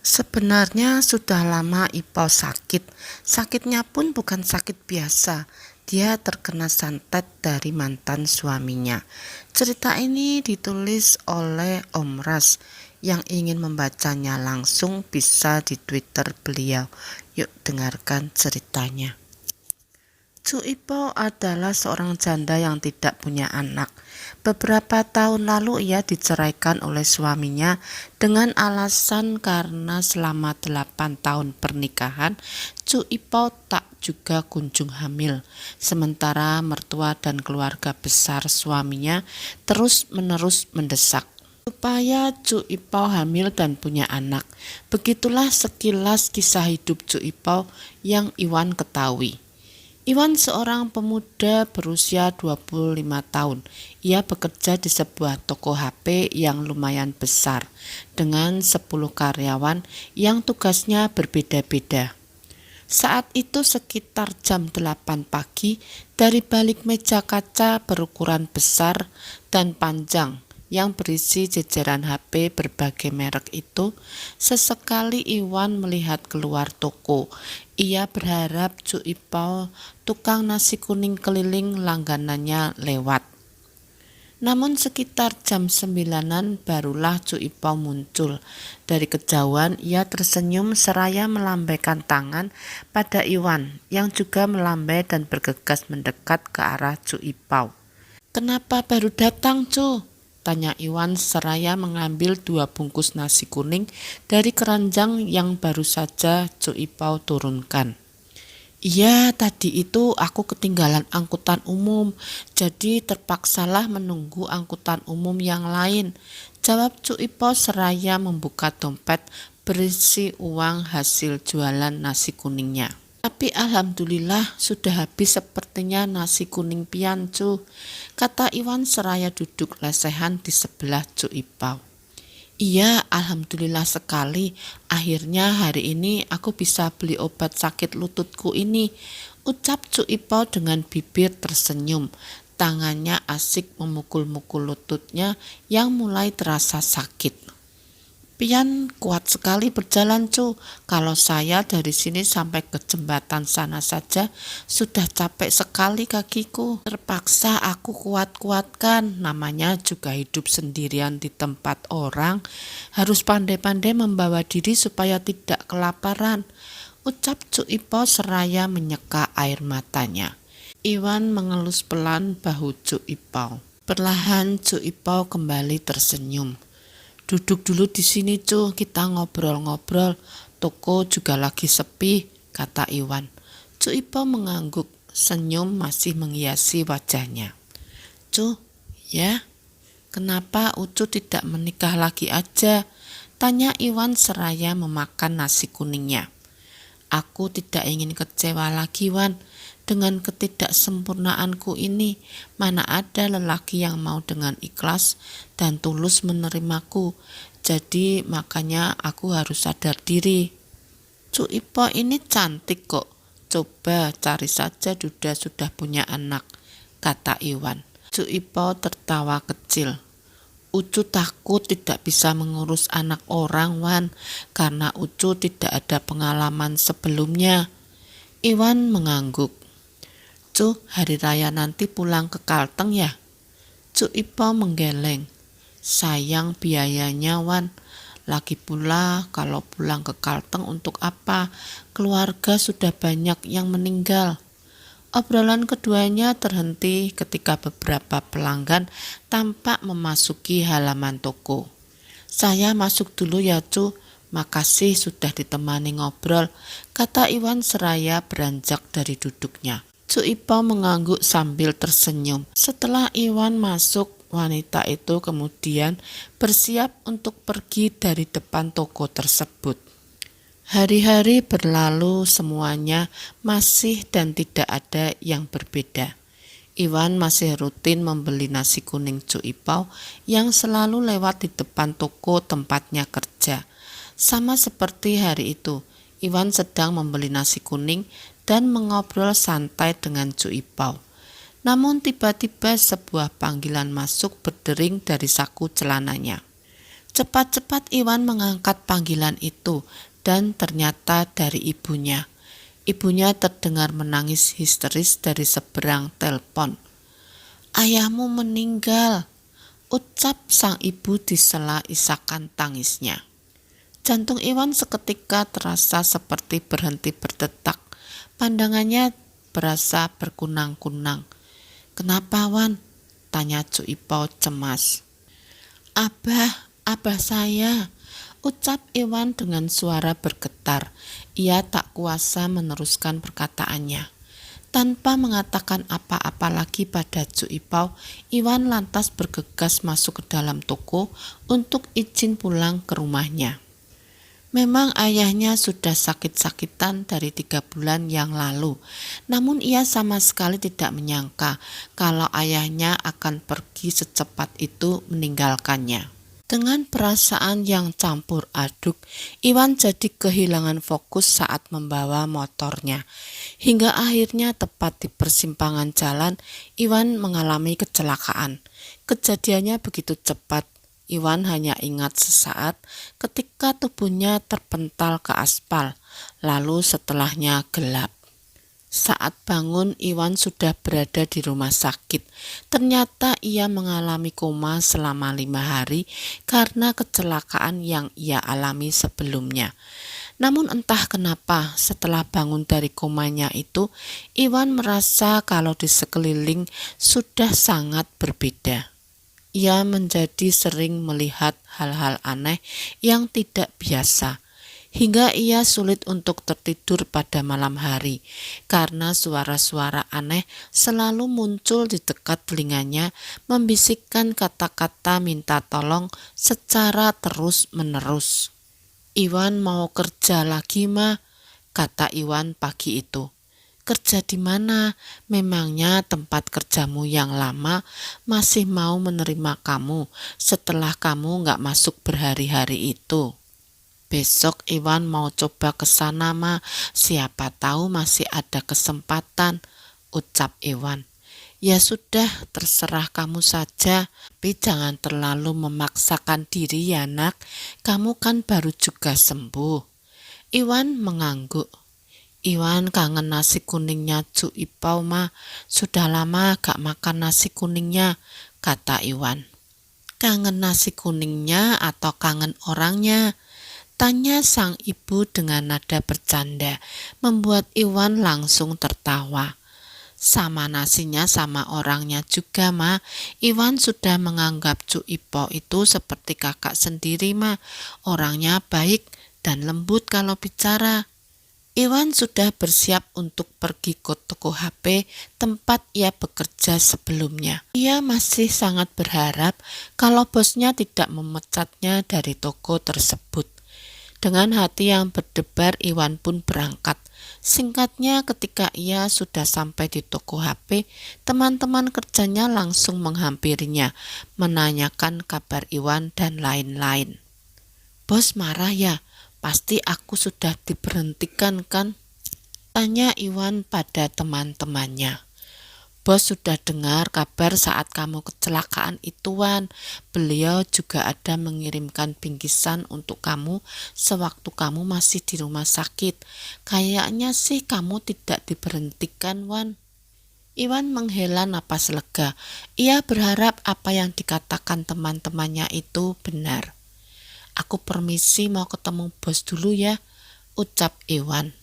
Sebenarnya sudah lama Ipau sakit. Sakitnya pun bukan sakit biasa. Dia terkena santet dari mantan suaminya. Cerita ini ditulis oleh Om Ras. Yang ingin membacanya langsung bisa di Twitter beliau. Yuk dengarkan ceritanya. Cu Ipau adalah seorang janda yang tidak punya anak. Beberapa tahun lalu ia diceraikan oleh suaminya dengan alasan karena selama 8 tahun pernikahan, Cu Ipau tak juga kunjung hamil. Sementara mertua dan keluarga besar suaminya terus-menerus mendesak supaya Cu Ipau hamil dan punya anak. Begitulah sekilas kisah hidup Cu Ipau yang Iwan ketahui. Iwan seorang pemuda berusia 25 tahun. Ia bekerja di sebuah toko HP yang lumayan besar dengan 10 karyawan yang tugasnya berbeda-beda. Saat itu sekitar jam 8 pagi, dari balik meja kaca berukuran besar dan panjang yang berisi jajaran HP berbagai merek itu, sesekali Iwan melihat keluar toko. Ia berharap Cu Ipau, tukang nasi kuning keliling langganannya, lewat. Namun sekitar jam 9-an barulah Cu Ipau muncul. Dari kejauhan ia tersenyum seraya melambaikan tangan pada Iwan yang juga melambai dan bergegas mendekat ke arah Cu Ipau. "Kenapa baru datang, Cu?" tanya Iwan seraya mengambil 2 bungkus nasi kuning dari keranjang yang baru saja Cu Ipau turunkan. "Iya, tadi itu aku ketinggalan angkutan umum, jadi terpaksalah menunggu angkutan umum yang lain," jawab Cu Ipau seraya membuka dompet berisi uang hasil jualan nasi kuningnya. "Tapi alhamdulillah sudah habis sepertinya nasi kuning pian, Cu," kata Iwan seraya duduk lesehan di sebelah Cu Ipau. "Iya, alhamdulillah sekali. Akhirnya hari ini aku bisa beli obat sakit lututku ini," ucap Cu Ipau dengan bibir tersenyum. Tangannya asik memukul-mukul lututnya yang mulai terasa sakit. "Pian kuat sekali berjalan, Cu. Kalau saya dari sini sampai ke jembatan sana saja sudah capek sekali kakiku. Terpaksa aku kuat-kuatkan. Namanya juga hidup sendirian di tempat orang. Harus pandai-pandai membawa diri supaya tidak kelaparan," ucap Cu Ipau seraya menyeka air matanya. Iwan mengelus pelan bahu Cu Ipau. Perlahan Cu Ipau kembali tersenyum. "Duduk dulu di sini, Cu, kita ngobrol-ngobrol. Toko juga lagi sepi," kata Iwan. Cu Ipau mengangguk, senyum masih menghiasi wajahnya. "Cu, ya, kenapa Ucu tidak menikah lagi aja?" tanya Iwan seraya memakan nasi kuningnya. "Aku tidak ingin kecewa lagi, Wan. Dengan ketidaksempurnaanku ini, mana ada lelaki yang mau dengan ikhlas dan tulus menerimaku. Jadi makanya aku harus sadar diri." "Cu Ipau ini cantik kok. Coba cari saja duda sudah punya anak," kata Iwan. Cu Ipau tertawa kecil. "Ucu takut tidak bisa mengurus anak orang, Wan, karena Ucu tidak ada pengalaman sebelumnya." Iwan mengangguk. "Cu, hari raya nanti pulang ke Kalteng ya?" Cu Ipau menggeleng. "Sayang biayanya, Wan. Lagi pula kalau pulang ke Kalteng untuk apa? Keluarga sudah banyak yang meninggal." Obrolan keduanya terhenti ketika beberapa pelanggan tampak memasuki halaman toko. "Saya masuk dulu ya, Cu. Makasih sudah ditemani ngobrol," kata Iwan seraya beranjak dari duduknya. Cu Ipau mengangguk sambil tersenyum. Setelah Iwan masuk, wanita itu kemudian bersiap untuk pergi dari depan toko tersebut. Hari-hari berlalu, semuanya masih dan tidak ada yang berbeda. Iwan masih rutin membeli nasi kuning Cu Ipau yang selalu lewat di depan toko tempatnya kerja. Sama seperti hari itu, Iwan sedang membeli nasi kuning dan mengobrol santai dengan Cu Ipau. Namun tiba-tiba sebuah panggilan masuk berdering dari saku celananya. Cepat-cepat Iwan mengangkat panggilan itu dan ternyata dari ibunya. Ibunya terdengar menangis histeris dari seberang telepon. "Ayahmu meninggal," ucap sang ibu di sela isakan tangisnya. Jantung Iwan seketika terasa seperti berhenti berdetak. Pandangannya berasa berkunang-kunang. "Kenapa, Wan?" tanya Cu Ipau cemas. Abah saya," ucap Iwan dengan suara bergetar. Ia tak kuasa meneruskan perkataannya. Tanpa mengatakan apa-apa lagi pada Cu Ipau, Iwan lantas bergegas masuk ke dalam toko untuk izin pulang ke rumahnya. Memang ayahnya sudah sakit-sakitan dari 3 bulan yang lalu, namun ia sama sekali tidak menyangka kalau ayahnya akan pergi secepat itu meninggalkannya. Dengan perasaan yang campur aduk, Iwan jadi kehilangan fokus saat membawa motornya. Hingga akhirnya tepat di persimpangan jalan, Iwan mengalami kecelakaan. Kejadiannya begitu cepat. Iwan hanya ingat sesaat ketika tubuhnya terpental ke aspal, lalu setelahnya gelap. Saat bangun, Iwan sudah berada di rumah sakit. Ternyata ia mengalami koma selama 5 hari karena kecelakaan yang ia alami sebelumnya. Namun entah kenapa, setelah bangun dari komanya itu, Iwan merasa kalau di sekeliling sudah sangat berbeda. Ia menjadi sering melihat hal-hal aneh yang tidak biasa, hingga ia sulit untuk tertidur pada malam hari, karena suara-suara aneh selalu muncul di dekat telinganya, membisikkan kata-kata minta tolong secara terus-menerus. "Iwan mau kerja lagi, Ma," kata Iwan pagi itu. "Kerja di mana? Memangnya tempat kerjamu yang lama masih mau menerima kamu setelah kamu nggak masuk berhari-hari itu?" "Besok Iwan mau coba ke sana, Ma. Siapa tahu masih ada kesempatan," ucap Iwan. "Ya sudah, terserah kamu saja, tapi jangan terlalu memaksakan diri ya, Nak. Kamu kan baru juga sembuh." Iwan mengangguk. "Iwan kangen nasi kuningnya Cu Ipau, Ma. Sudah lama gak makan nasi kuningnya," kata Iwan. "Kangen nasi kuningnya atau kangen orangnya?" tanya sang ibu dengan nada bercanda, membuat Iwan langsung tertawa. "Sama nasinya sama orangnya juga, Ma. Iwan sudah menganggap Cu Ipau itu seperti kakak sendiri, Ma. Orangnya baik dan lembut kalau bicara." Iwan sudah bersiap untuk pergi ke toko HP tempat ia bekerja sebelumnya. Ia masih sangat berharap kalau bosnya tidak memecatnya dari toko tersebut. Dengan hati yang berdebar, Iwan pun berangkat. Singkatnya, ketika ia sudah sampai di toko HP, teman-teman kerjanya langsung menghampirinya, menanyakan kabar Iwan dan lain-lain. "Bos marah ya? Pasti aku sudah diberhentikan kan?" tanya Iwan pada teman-temannya. "Bos sudah dengar kabar saat kamu kecelakaan itu, Wan. Beliau juga ada mengirimkan bingkisan untuk kamu sewaktu kamu masih di rumah sakit. Kayaknya sih kamu tidak diberhentikan, Wan." Iwan menghela napas lega. Ia berharap apa yang dikatakan teman-temannya itu benar. "Aku permisi mau ketemu bos dulu ya," ucap Iwan.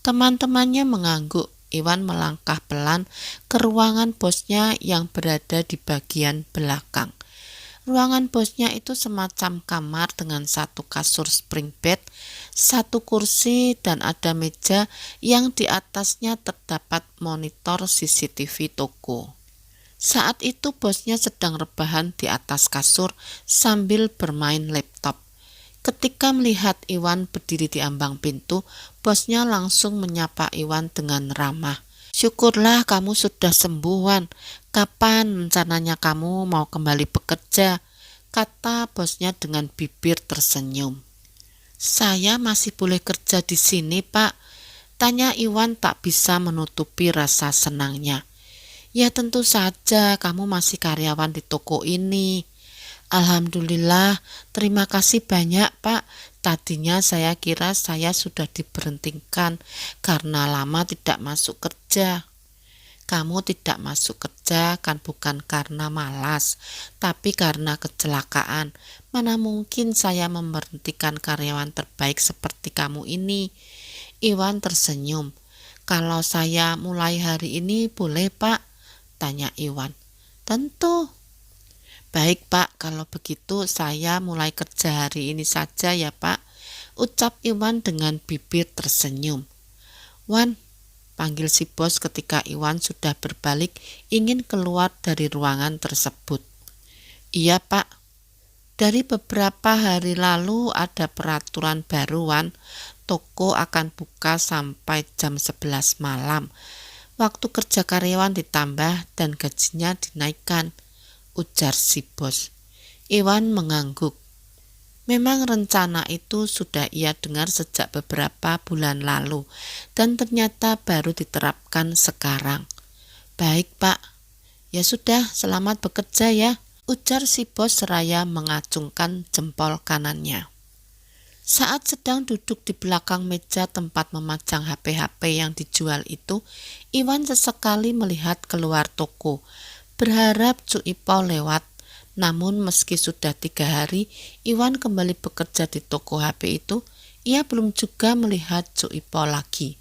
Teman-temannya mengangguk. Iwan melangkah pelan ke ruangan bosnya yang berada di bagian belakang. Ruangan bosnya itu semacam kamar dengan satu kasur spring bed, satu kursi, dan ada meja yang di atasnya terdapat monitor CCTV toko. Saat itu bosnya sedang rebahan di atas kasur sambil bermain laptop. Ketika melihat Iwan berdiri di ambang pintu, bosnya langsung menyapa Iwan dengan ramah. "Syukurlah kamu sudah sembuh, Wan. Kapan rencananya kamu mau kembali bekerja?" kata bosnya dengan bibir tersenyum. "Saya masih boleh kerja di sini, Pak?" tanya Iwan tak bisa menutupi rasa senangnya. "Ya tentu saja, kamu masih karyawan di toko ini." Alhamdulillah, terima kasih banyak Pak. Tadinya saya kira saya sudah diberhentikan karena lama tidak masuk kerja. Kamu tidak masuk kerja kan bukan karena malas, tapi karena kecelakaan. Mana mungkin saya memberhentikan karyawan terbaik seperti kamu ini? Iwan tersenyum. Kalau saya mulai hari ini boleh Pak? Tanya Iwan. Tentu. Baik Pak, kalau begitu saya mulai kerja hari ini saja ya Pak, ucap Iwan dengan bibir tersenyum. Wan, panggil si bos ketika Iwan sudah berbalik ingin keluar dari ruangan tersebut. Iya Pak, dari beberapa hari lalu ada peraturan baru Wan, toko akan buka sampai jam 11 malam. Waktu kerja karyawan ditambah dan gajinya dinaikkan, ujar si bos. Iwan mengangguk. Memang rencana itu sudah ia dengar sejak beberapa bulan lalu dan ternyata baru diterapkan sekarang. Baik Pak, ya sudah selamat bekerja ya, ujar si bos seraya mengacungkan jempol kanannya. Saat sedang duduk di belakang meja tempat memajang HP-HP yang dijual itu, Iwan sesekali melihat keluar toko, berharap Cuk Ipau lewat. Namun meski sudah 3 hari Iwan kembali bekerja di toko HP itu, ia belum juga melihat Cuk Ipau lagi.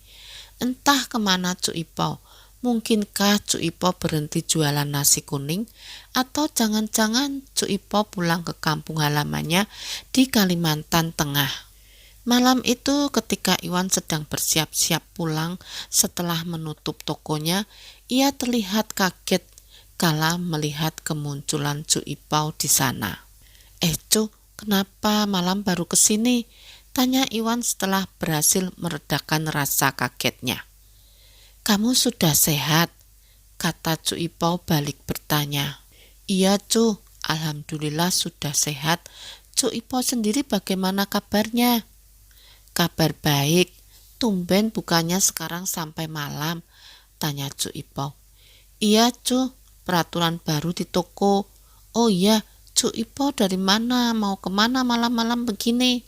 Entah kemana Cuk Ipau. Mungkinkah Cuk Ipau berhenti jualan nasi kuning? Atau jangan-jangan Cuk Ipau pulang ke kampung halamannya di Kalimantan Tengah. Malam itu ketika Iwan sedang bersiap-siap pulang setelah menutup tokonya, ia terlihat kaget kala melihat kemunculan Cuk Ipau di sana. Cuk, kenapa malam baru kesini? Tanya Iwan setelah berhasil meredakan rasa kagetnya. Kamu sudah sehat? Kata Cuk Ipau balik bertanya. Iya Cuk, alhamdulillah sudah sehat. Cuk Ipau sendiri bagaimana kabarnya? Kabar baik, tumben bukannya sekarang sampai malam, tanya Cuk Ipau. Iya Cuk, peraturan baru di toko. Oh iya, Cuk Ipau dari mana? Mau kemana malam-malam begini?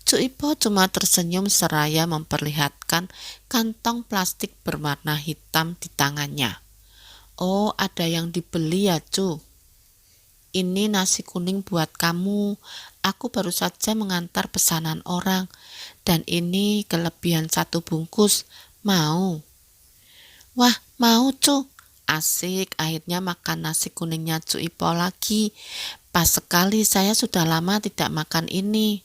Cuk Ipau cuma tersenyum seraya memperlihatkan kantong plastik berwarna hitam di tangannya. Oh, ada yang dibeli ya Cuk? Ini nasi kuning buat kamu. Aku baru saja mengantar pesanan orang. Dan ini kelebihan 1 bungkus. Mau? Wah, mau Cuk. Asik, akhirnya makan nasi kuningnya Cuk Ipau lagi. Pas sekali saya sudah lama tidak makan ini.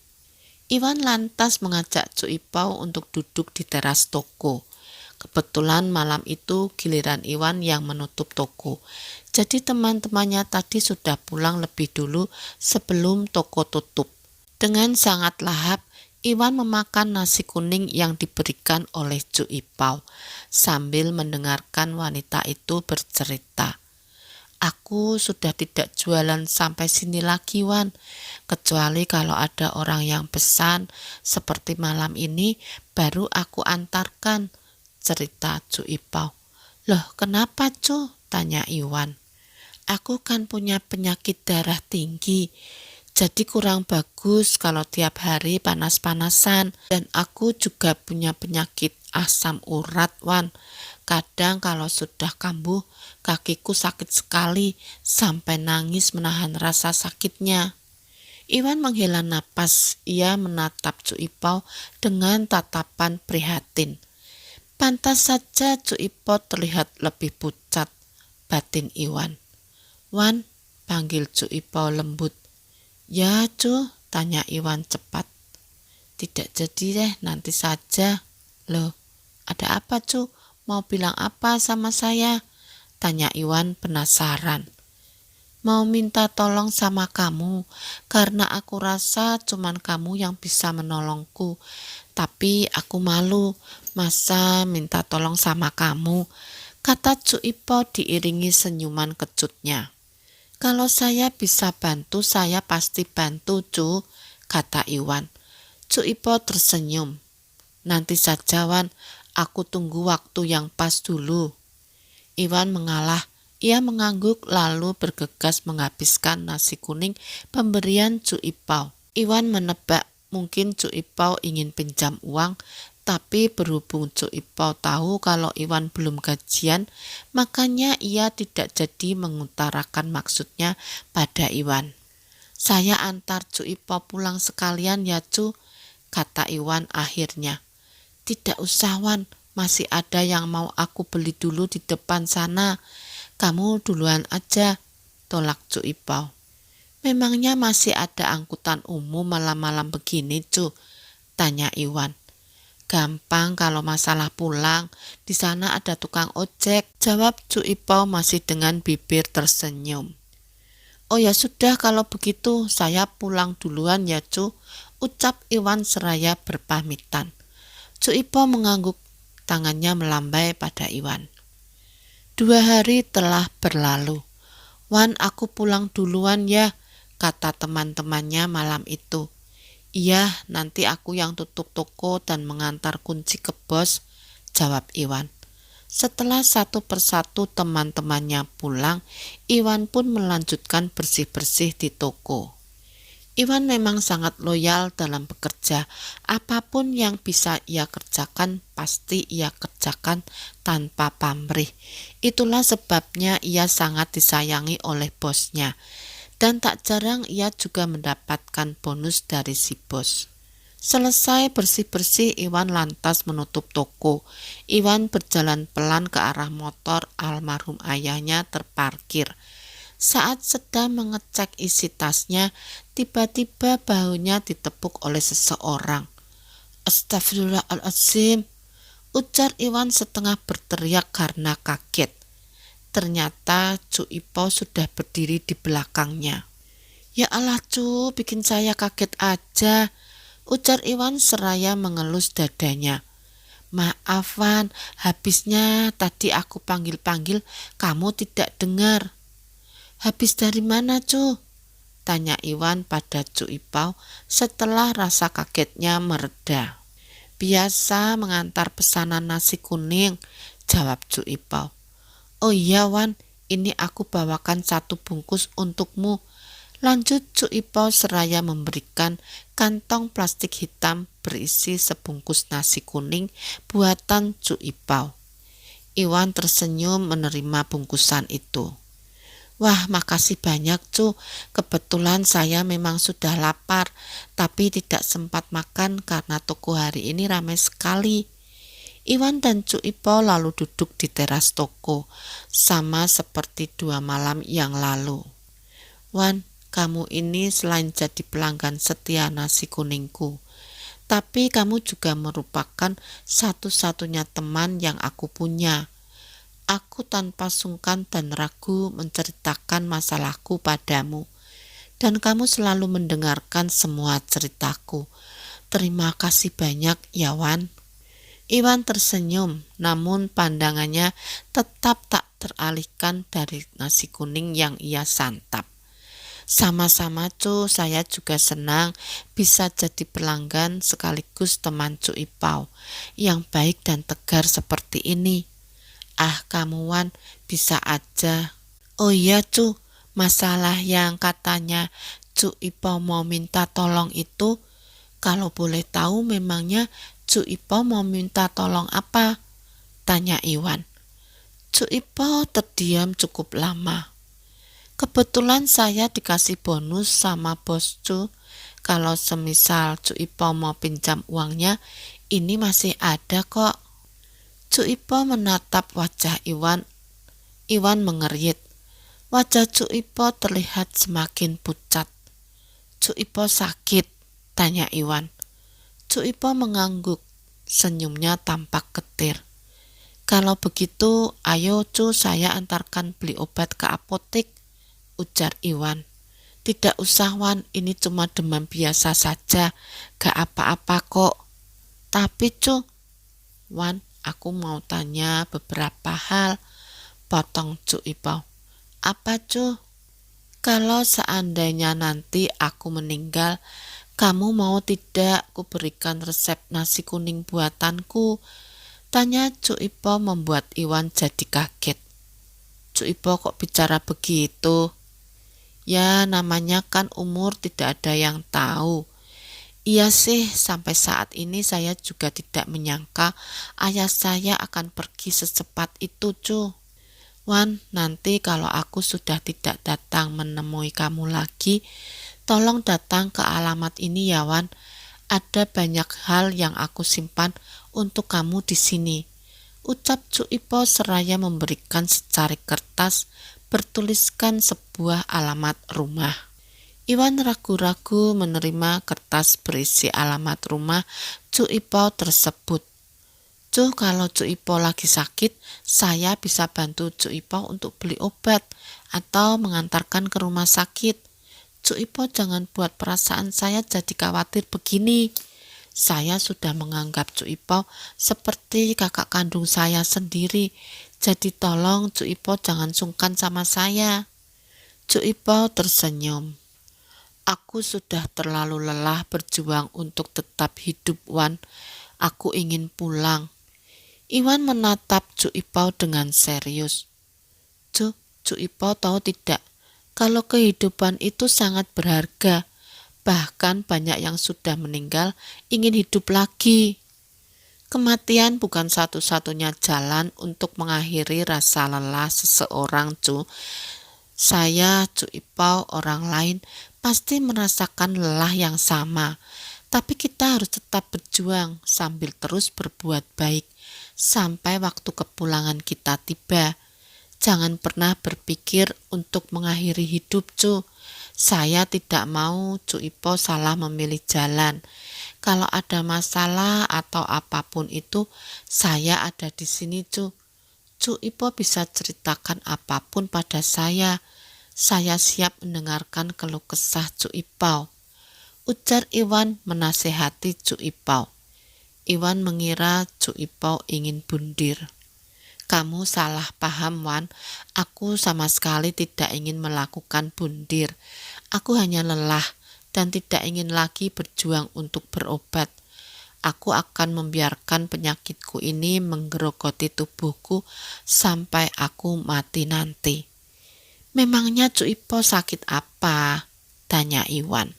Iwan lantas mengajak Cuk Ipau untuk duduk di teras toko. Kebetulan malam itu giliran Iwan yang menutup toko. Jadi teman-temannya tadi sudah pulang lebih dulu sebelum toko tutup. Dengan sangat lahap, Iwan memakan nasi kuning yang diberikan oleh Cuk Ipau sambil mendengarkan wanita itu bercerita. Aku sudah tidak jualan sampai sini lagi Wan, kecuali kalau ada orang yang pesan seperti malam ini baru aku antarkan, cerita Cuk Ipau. Loh kenapa Cuk? Tanya Iwan. Aku kan punya penyakit darah tinggi, jadi kurang bagus kalau tiap hari panas-panasan. Dan aku juga punya penyakit asam urat Wan. Kadang kalau sudah kambuh, kakiku sakit sekali sampai nangis menahan rasa sakitnya. Iwan menghela napas, ia menatap Cuk Ipau dengan tatapan prihatin. Pantas saja Cuk Ipau terlihat lebih pucat, batin Iwan. Wan, panggil Cuk Ipau lembut. Ya Cuk, tanya Iwan cepat. Tidak jadi deh, nanti saja. Loh, ada apa Cuk? Mau bilang apa sama saya? Tanya Iwan penasaran. Mau minta tolong sama kamu, karena aku rasa cuman kamu yang bisa menolongku. Tapi aku malu, masa minta tolong sama kamu? Kata Cuk Ipau diiringi senyuman kecutnya. Kalau saya bisa bantu, saya pasti bantu Cuk, kata Iwan. Cuk Ipau tersenyum. Nanti saja Wan, aku tunggu waktu yang pas dulu. Iwan mengalah, Ia mengangguk lalu bergegas menghabiskan nasi kuning pemberian Cu Ipau. Iwan menebak mungkin Cu Ipau ingin pinjam uang, tapi berhubung Cu Ipau tahu kalau Iwan belum gajian, makanya ia tidak jadi mengutarakan maksudnya pada Iwan. "Saya antar Cu Ipau pulang sekalian ya Cu," kata Iwan akhirnya. "Tidak usah Wan, masih ada yang mau aku beli dulu di depan sana. Kamu duluan aja," tolak Cu Ipau. "Memangnya masih ada angkutan umum malam-malam begini Cu?" tanya Iwan. "Gampang kalau masalah pulang, di sana ada tukang ojek," jawab Cu Ipau masih dengan bibir tersenyum. "Oh ya sudah kalau begitu saya pulang duluan ya Cu," ucap Iwan seraya berpamitan. Cu Ipau mengangguk, tangannya melambai pada Iwan. 2 hari telah berlalu. "Wan, aku pulang duluan ya," kata teman-temannya malam itu. "Iya, nanti aku yang tutup toko dan mengantar kunci ke bos," jawab Iwan. Setelah satu persatu teman-temannya pulang, Iwan pun melanjutkan bersih-bersih di toko. Iwan memang sangat loyal dalam bekerja. Apapun yang bisa ia kerjakan, pasti ia kerjakan tanpa pamrih. Itulah sebabnya ia sangat disayangi oleh bosnya. Dan tak jarang ia juga mendapatkan bonus dari si bos. Selesai bersih-bersih, Iwan lantas menutup toko. Iwan berjalan pelan ke arah motor almarhum ayahnya terparkir. Saat sedang mengecek isi tasnya, tiba-tiba bahunya ditepuk oleh seseorang. "Astagfirullahaladzim," ujar Iwan setengah berteriak karena kaget. Ternyata Cu Ipau sudah berdiri di belakangnya. "Ya Allah Cu, bikin saya kaget aja," ujar Iwan seraya mengelus dadanya. "Maaf Wan, habisnya tadi aku panggil-panggil kamu tidak dengar." "Habis dari mana Cu?" tanya Iwan pada Cu Ipau setelah rasa kagetnya mereda. "Biasa mengantar pesanan nasi kuning," jawab Cu Ipau. "Oh iya Wan, ini aku bawakan 1 bungkus untukmu," lanjut Cu Ipau seraya memberikan kantong plastik hitam berisi sebungkus nasi kuning buatan Cu Ipau. Iwan tersenyum menerima bungkusan itu. "Wah, makasih banyak Cu, kebetulan saya memang sudah lapar, tapi tidak sempat makan karena toko hari ini ramai sekali." Iwan dan Cu Ipau lalu duduk di teras toko, sama seperti 2 malam yang lalu. "Wan, kamu ini selain jadi pelanggan setia nasi kuningku, tapi kamu juga merupakan satu-satunya teman yang aku punya. Aku tanpa sungkan dan ragu menceritakan masalahku padamu, dan kamu selalu mendengarkan semua ceritaku. Terima kasih banyak ya Wan." Iwan tersenyum, namun pandangannya tetap tak teralihkan dari nasi kuning yang ia santap. "Sama-sama Cu, saya juga senang bisa jadi pelanggan sekaligus teman Cu Ipau yang baik dan tegar seperti ini." "Ah kamu Wan, bisa aja." "Oh iya Cu, masalah yang katanya Cu Ipau mau minta tolong itu, kalau boleh tahu memangnya Cu Ipau mau minta tolong apa?" tanya Iwan. Cu Ipau terdiam cukup lama. "Kebetulan saya dikasih bonus sama bos Cu. Kalau semisal Cu Ipau mau pinjam uangnya, ini masih ada kok." Cu Ipau menatap wajah Iwan. Iwan mengerit. Wajah Cu Ipau terlihat semakin pucat. "Cu Ipau sakit?" tanya Iwan. Cu Ipau mengangguk. Senyumnya tampak getir. "Kalau begitu, ayo Cu, saya antarkan beli obat ke apotek," ujar Iwan. "Tidak usah Wan, ini cuma demam biasa saja, gak apa-apa kok." "Tapi Cu..." "Wan, aku mau tanya beberapa hal," potong Cu Ipau. "Apa Cu?" "Kalau seandainya nanti aku meninggal, kamu mau tidak kuberikan resep nasi kuning buatanku?" tanya Cu Ipau membuat Iwan jadi kaget. Cuk Ipo kok bicara begitu? Ya namanya kan umur tidak ada yang tahu. Iya sih, sampai saat ini saya juga tidak menyangka ayah saya akan pergi secepat itu, Cu. Wan, nanti kalau aku sudah tidak datang menemui kamu lagi, tolong datang ke alamat ini ya, Wan. Ada banyak hal yang aku simpan untuk kamu di sini. Ucap Cuk Ipo seraya memberikan secari kertas bertuliskan sebuah alamat rumah. Iwan ragu-ragu menerima kertas berisi alamat rumah Cuk Ipo tersebut. Cuk, kalau Cuk Ipo lagi sakit, saya bisa bantu Cuk Ipo untuk beli obat atau mengantarkan ke rumah sakit. Cuk Ipo, jangan buat perasaan saya jadi khawatir begini. Saya sudah menganggap Cuk Ipo seperti kakak kandung saya sendiri. Jadi tolong Cuk Ipo jangan sungkan sama saya. Cuk Ipo tersenyum. Aku sudah terlalu lelah berjuang untuk tetap hidup, Wan. Aku ingin pulang. Iwan menatap Cuk Ipo dengan serius. Cuk Ipo tahu tidak, kalau kehidupan itu sangat berharga. Bahkan banyak yang sudah meninggal ingin hidup lagi. Kematian bukan satu-satunya jalan untuk mengakhiri rasa lelah seseorang, Cuk. Saya, Cuk Ipo, orang lain pasti merasakan lelah yang sama. Tapi kita harus tetap berjuang sambil terus berbuat baik sampai waktu kepulangan kita tiba. Jangan pernah berpikir untuk mengakhiri hidup, Cuk. Saya tidak mau Cuk Ipo salah memilih jalan. Kalau ada masalah atau apapun itu, saya ada di sini, Cuk. Cuk Ipo bisa ceritakan apapun pada saya. Saya siap mendengarkan keluh kesah Cuk Ipo. Ujar Iwan menasehati Cuk Ipo. Iwan mengira Cuk Ipo ingin bundir. Kamu salah paham, Wan. Aku sama sekali tidak ingin melakukan bundir. Aku hanya lelah dan tidak ingin lagi berjuang untuk berobat. Aku akan membiarkan penyakitku ini menggerogoti tubuhku sampai aku mati nanti. Memangnya Cuk Ipo sakit apa? Tanya Iwan.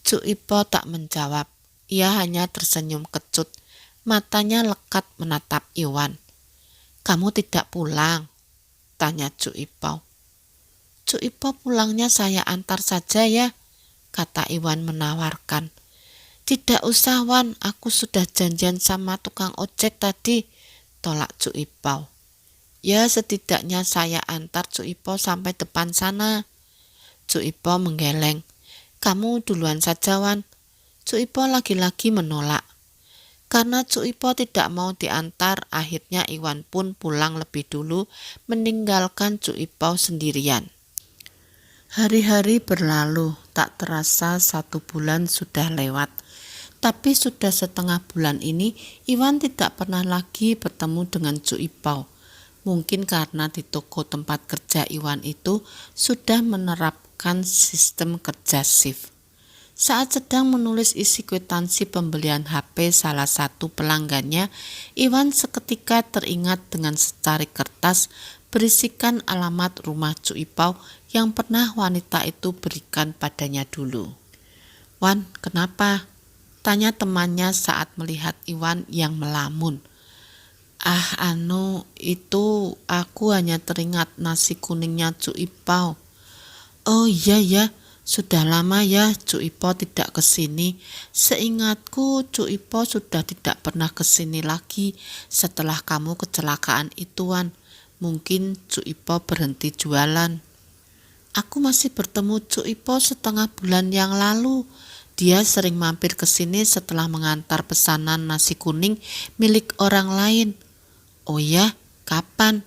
Cuk Ipo tak menjawab. Ia hanya tersenyum kecut. Matanya lekat menatap Iwan. Kamu tidak pulang? Tanya Cuk Ipo. Cuk Ipo, pulangnya saya antar saja ya, kata Iwan menawarkan. Tidak usah, Wan, aku sudah janjian sama tukang ojek tadi, tolak Cuk Ipo. Ya, setidaknya saya antar Cuk Ipo sampai depan sana. Cuk Ipo menggeleng. Kamu duluan saja, Wan. Cuk Ipo lagi-lagi menolak. Karena Cuk Ipo tidak mau diantar, akhirnya Iwan pun pulang lebih dulu, meninggalkan Cuk Ipo sendirian. Hari-hari berlalu, tak terasa 1 bulan sudah lewat. Tapi sudah setengah bulan ini, Iwan tidak pernah lagi bertemu dengan Cuk Ipo. Mungkin karena di toko tempat kerja Iwan itu sudah menerapkan sistem kerja shift. Saat sedang menulis isi kwitansi pembelian HP salah satu pelanggannya, Iwan seketika teringat dengan secari kertas berisikan alamat rumah Cuk Ipo yang pernah wanita itu berikan padanya dulu. Wan, kenapa? Tanya temannya saat melihat Iwan yang melamun. Itu aku hanya teringat nasi kuningnya Cuk Ipo. Oh iya ya, sudah lama ya Cuk Ipo tidak kesini. Seingatku Cuk Ipo sudah tidak pernah kesini lagi setelah kamu kecelakaan itu, Wan. Mungkin Cuk Ipo berhenti jualan. Aku masih bertemu Cuk Ipo setengah bulan yang lalu. Dia sering mampir ke sini setelah mengantar pesanan nasi kuning milik orang lain. Oh ya, kapan?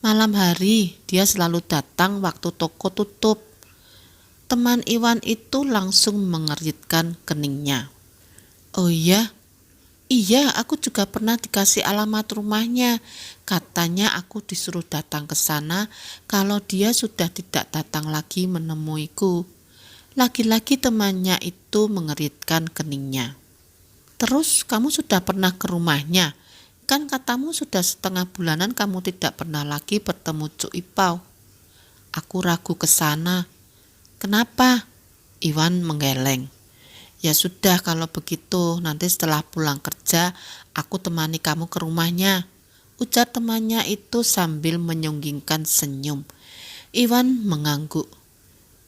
Malam hari, dia selalu datang waktu toko tutup. Teman Iwan itu langsung mengeritkan keningnya. Oh ya? Iya, aku juga pernah dikasih alamat rumahnya. Katanya aku disuruh datang ke sana kalau dia sudah tidak datang lagi menemuiku. Lagi-lagi temannya itu mengeritkan keningnya. Terus kamu sudah pernah ke rumahnya? Kan katamu sudah setengah bulanan kamu tidak pernah lagi bertemu Cuk Ipau. Aku ragu ke sana. Kenapa? Iwan menggeleng. Ya sudah kalau begitu, nanti setelah pulang kerja, aku temani kamu ke rumahnya, ujar temannya itu sambil menyunggingkan senyum. Iwan mengangguk.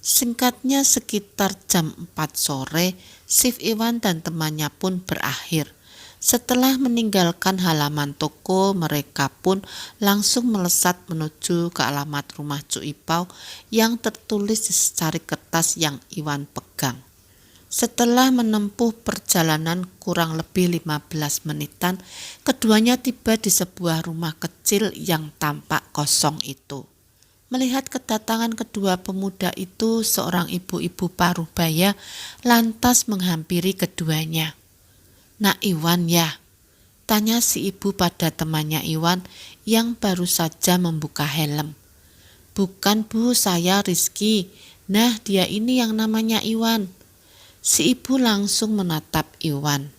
Singkatnya sekitar jam 4 sore, shift Iwan dan temannya pun berakhir. Setelah meninggalkan halaman toko, mereka pun langsung melesat menuju ke alamat rumah Cuk Ipau yang tertulis di secari kertas yang Iwan pegang. Setelah menempuh perjalanan kurang lebih 15 menitan, keduanya tiba di sebuah rumah kecil yang tampak kosong itu. Melihat kedatangan kedua pemuda itu, seorang ibu-ibu paruh baya lantas menghampiri keduanya. Nak Iwan ya? Tanya si ibu pada temannya Iwan yang baru saja membuka helm. Bukan Bu, saya Rizky. Nah dia ini yang namanya Iwan. Si ibu langsung menatap Iwan.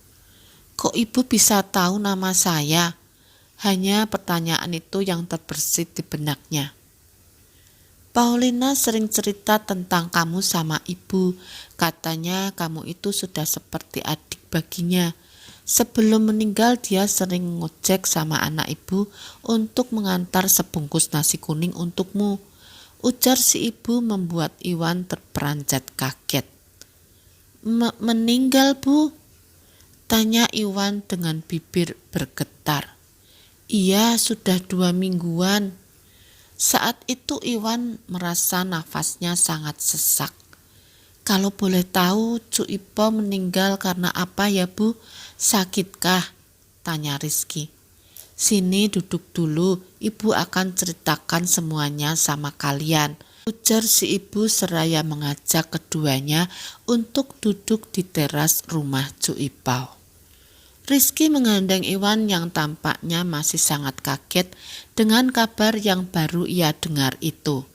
Kok ibu bisa tahu nama saya? Hanya pertanyaan itu yang terbersit di benaknya. Paulina sering cerita tentang kamu sama ibu. Katanya kamu itu sudah seperti adik baginya. Sebelum meninggal dia sering ngojek sama anak ibu untuk mengantar sebungkus nasi kuning untukmu. Ujar si ibu membuat Iwan terperanjat kaget. Meninggal Bu? Tanya Iwan dengan bibir bergetar. Iya sudah 2 mingguan. Saat itu Iwan merasa nafasnya sangat sesak. Kalau boleh tahu Cuk Ipau meninggal karena apa ya Bu? Sakitkah? Tanya Rizky. Sini duduk dulu, ibu akan ceritakan semuanya sama kalian. Ujar si ibu seraya mengajak keduanya untuk duduk di teras rumah Cuk Ipau. Rizky menggandeng Iwan yang tampaknya masih sangat kaget dengan kabar yang baru ia dengar itu.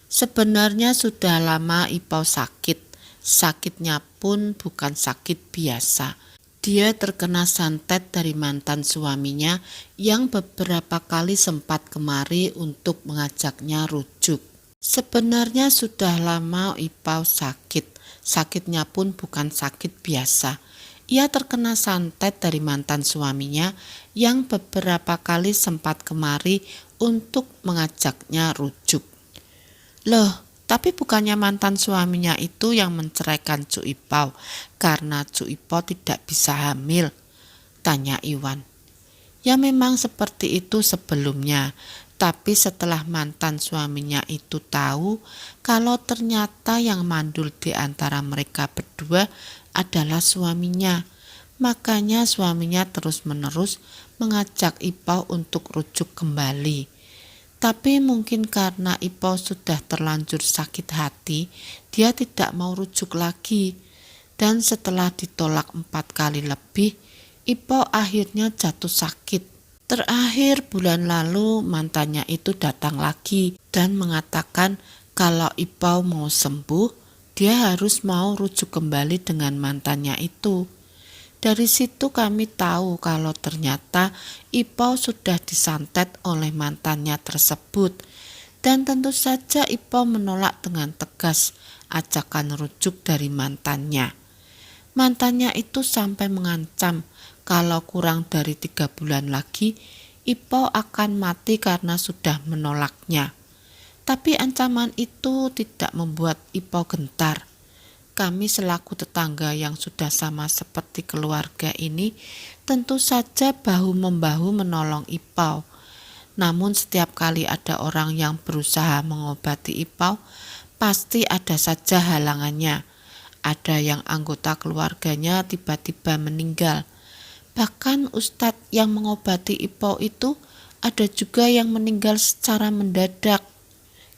Sebenarnya sudah lama Ipau sakit. Sakitnya pun bukan sakit biasa. Dia terkena santet dari mantan suaminya yang beberapa kali sempat kemari untuk mengajaknya rujuk. Sebenarnya sudah lama Ipau sakit. Sakitnya pun bukan sakit biasa. Ia terkena santet dari mantan suaminya yang beberapa kali sempat kemari untuk mengajaknya rujuk. Loh, tapi bukannya mantan suaminya itu yang menceraikan Cuk Ipau karena Cuk Ipau tidak bisa hamil? Tanya Iwan. Ya memang seperti itu sebelumnya, tapi setelah mantan suaminya itu tahu kalau ternyata yang mandul di antara mereka berdua adalah suaminya, makanya suaminya terus-menerus mengajak Ipau untuk rujuk kembali. Tapi mungkin karena Ipau sudah terlanjur sakit hati, dia tidak mau rujuk lagi. Dan setelah ditolak 4 kali lebih, Ipau akhirnya jatuh sakit. Terakhir bulan lalu mantannya itu datang lagi dan mengatakan kalau Ipau mau sembuh, dia harus mau rujuk kembali dengan mantannya itu. Dari situ kami tahu kalau ternyata Ipau sudah disantet oleh mantannya tersebut. Dan tentu saja Ipau menolak dengan tegas ajakan rujuk dari mantannya. Mantannya itu sampai mengancam kalau kurang dari 3 bulan lagi Ipau akan mati karena sudah menolaknya. Tapi ancaman itu tidak membuat Ipau gentar. Kami selaku tetangga yang sudah sama seperti keluarga ini tentu saja bahu-membahu menolong Ipau. Namun setiap kali ada orang yang berusaha mengobati Ipau, pasti ada saja halangannya. Ada yang anggota keluarganya tiba-tiba meninggal. Bahkan ustadz yang mengobati Ipau itu ada juga yang meninggal secara mendadak.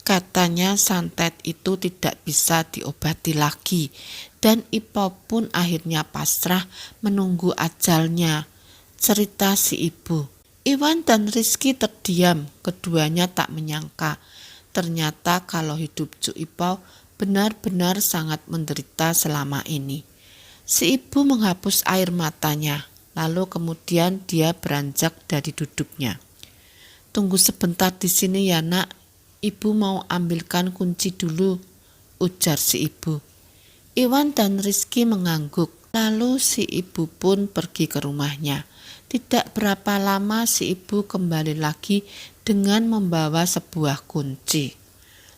Katanya santet itu tidak bisa diobati lagi dan Ipau pun akhirnya pasrah menunggu ajalnya, cerita si ibu. Iwan dan Rizky terdiam, keduanya tak menyangka. Ternyata kalau hidup Cuk Ipau benar-benar sangat menderita selama ini. Si ibu menghapus air matanya. Lalu kemudian dia beranjak dari duduknya. "Tunggu sebentar di sini ya nak, ibu mau ambilkan kunci dulu," ujar si ibu. Iwan dan Rizky mengangguk. Lalu si ibu pun pergi ke rumahnya. Tidak berapa lama si ibu kembali lagi dengan membawa sebuah kunci.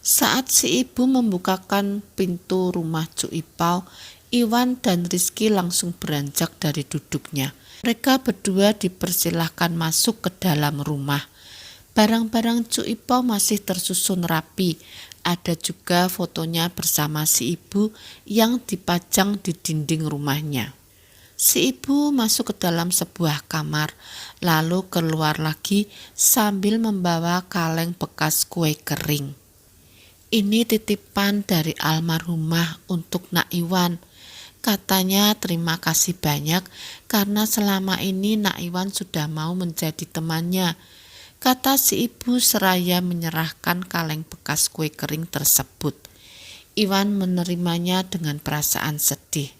Saat si ibu membukakan pintu rumah Cuk Ipau, Iwan dan Rizky langsung beranjak dari duduknya. Mereka berdua dipersilahkan masuk ke dalam rumah. Barang-barang Cuk Ipau masih tersusun rapi. Ada juga fotonya bersama si ibu yang dipajang di dinding rumahnya. Si ibu masuk ke dalam sebuah kamar, lalu keluar lagi sambil membawa kaleng bekas kue kering. "Ini titipan dari almarhumah untuk Nak Iwan. Katanya terima kasih banyak karena selama ini Nak Iwan sudah mau menjadi temannya," kata si ibu seraya menyerahkan kaleng bekas kue kering tersebut. Iwan menerimanya dengan perasaan sedih.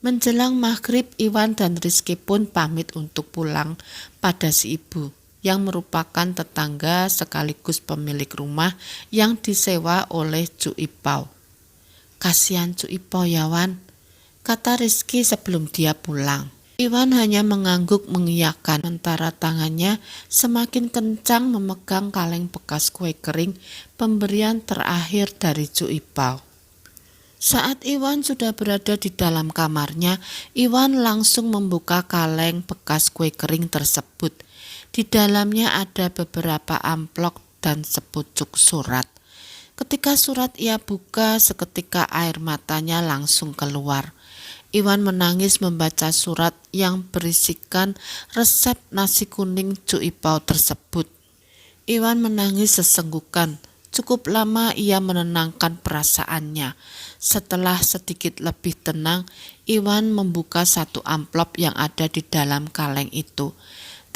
Menjelang maghrib, Iwan dan Rizky pun pamit untuk pulang pada si ibu, yang merupakan tetangga sekaligus pemilik rumah yang disewa oleh Cuk Ipau. "Kasihan Cuk Ipau ya Wan," kata Rizky sebelum dia pulang. Iwan hanya mengangguk mengiyakan, sementara tangannya semakin kencang memegang kaleng bekas kue kering pemberian terakhir dari Cuk Ipau. Saat Iwan sudah berada di dalam kamarnya, Iwan langsung membuka kaleng bekas kue kering tersebut. Di dalamnya ada beberapa amplop dan sepucuk surat. Ketika surat ia buka, seketika air matanya langsung keluar. Iwan menangis membaca surat yang berisikan resep nasi kuning Cuk Ipau tersebut. Iwan menangis sesenggukan. Cukup lama ia menenangkan perasaannya. Setelah sedikit lebih tenang, Iwan membuka satu amplop yang ada di dalam kaleng itu.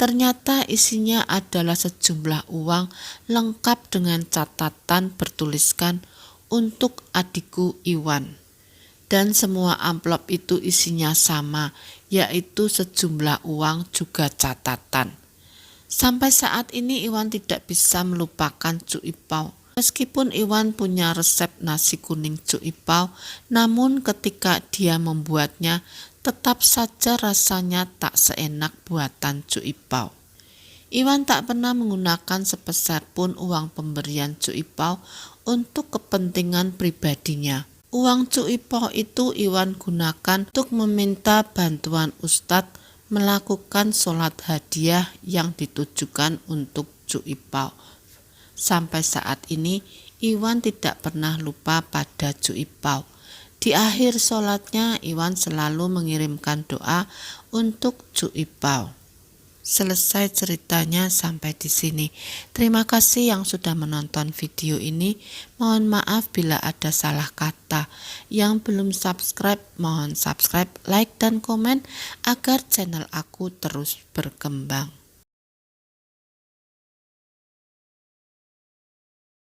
Ternyata isinya adalah sejumlah uang lengkap dengan catatan bertuliskan "Untuk adikku Iwan". Dan semua amplop itu isinya sama, yaitu sejumlah uang juga catatan. Sampai saat ini Iwan tidak bisa melupakan Cuk Ipau. Meskipun Iwan punya resep nasi kuning Cuk Ipau, namun ketika dia membuatnya, tetap saja rasanya tak seenak buatan Cuk Ipau. Iwan tak pernah menggunakan sepeser pun uang pemberian Cuk Ipau untuk kepentingan pribadinya. Uang Cuk Ipau itu Iwan gunakan untuk meminta bantuan Ustadz melakukan sholat hadiah yang ditujukan untuk Cuk Ipau. Sampai saat ini Iwan tidak pernah lupa pada Cuk Ipau. Di akhir sholatnya Iwan selalu mengirimkan doa untuk Cuk Ipau. Selesai ceritanya sampai di sini. Terima kasih yang sudah menonton video ini. Mohon maaf bila ada salah kata. Yang belum subscribe, mohon subscribe, like, dan komen agar channel aku terus berkembang.